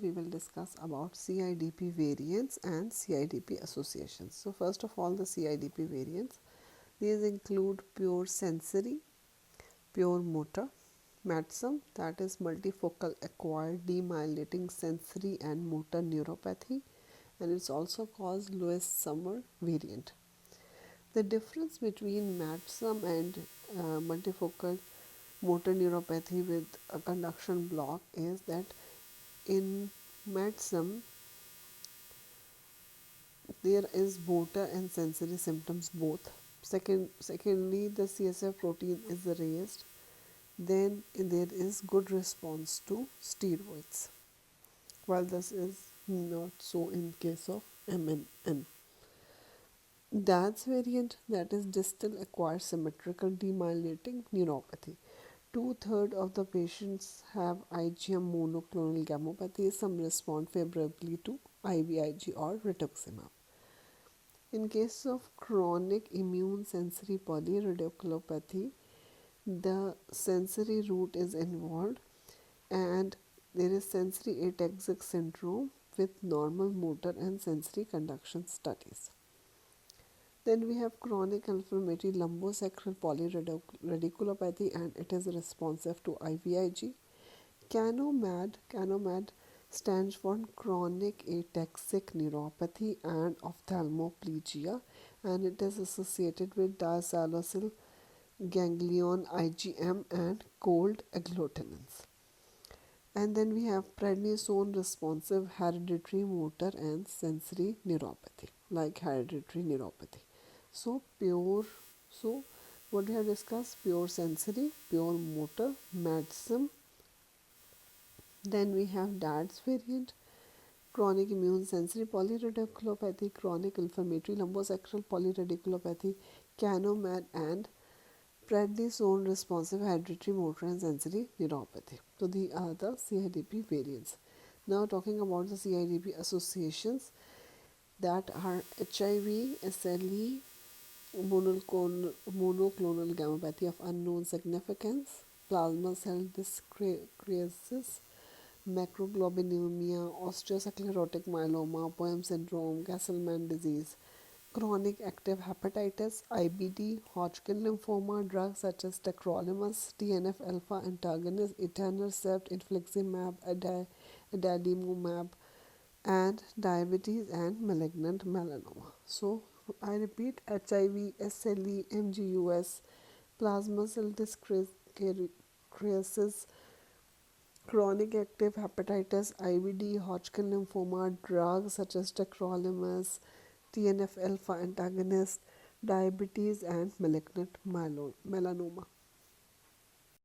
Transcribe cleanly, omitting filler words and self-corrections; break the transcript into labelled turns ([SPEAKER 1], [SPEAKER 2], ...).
[SPEAKER 1] we will discuss about CIDP variants and CIDP associations. So first of all, the CIDP variants. These include pure sensory, pure motor, MADSM, that is multifocal acquired demyelinating sensory and motor neuropathy, and it's also called Lewis-Summer variant. The difference between MADSM and multifocal motor neuropathy with a conduction block is that in MADSM there is motor and sensory symptoms both. Secondly, the CSF protein is raised. Then there is good response to steroids, while this is not so in case of MNN. DADS variant, that is distal acquired symmetrical demyelinating neuropathy. Two-thirds of the patients have IgM monoclonal gammopathy. Some respond favorably to IVIG or rituximab. In case of chronic immune sensory polyradiculopathy, the sensory root is involved and there is sensory ataxic syndrome with normal motor and sensory conduction studies. Then we have chronic inflammatory lumbosacral polyradiculopathy, and it is responsive to IVIG. CANOMAD stands for chronic ataxic neuropathy and ophthalmoplegia, and it is associated with diacetyl ganglion, IgM, and cold agglutinins. And then we have prednisone responsive hereditary motor and sensory neuropathy, like hereditary neuropathy. So what we have discussed: pure sensory, pure motor, MADSM. Then we have DADS variant, chronic immune sensory polyradiculopathy, chronic inflammatory lumbosacral polyradiculopathy, CANOMAD, and prednisone responsive hereditary motor and sensory neuropathy. So these are the CIDP variants. Now talking about the CIDP associations, that are HIV, SLE, monoclonal gammopathy of unknown significance, plasma cell dyscrasis, macroglobulinemia, osteosclerotic myeloma, Poem syndrome, Castleman disease, chronic active hepatitis, IBD, Hodgkin lymphoma, drugs such as tacrolimus, TNF-alpha antagonist, etanercept, infliximab, adalimumab, and diabetes and malignant melanoma. So I repeat: HIV, SLE, MGUS, plasma cell dyscrasis, chronic active hepatitis, IBD, Hodgkin lymphoma, drugs such as tacrolimus, TNF-alpha antagonist, diabetes and malignant melanoma.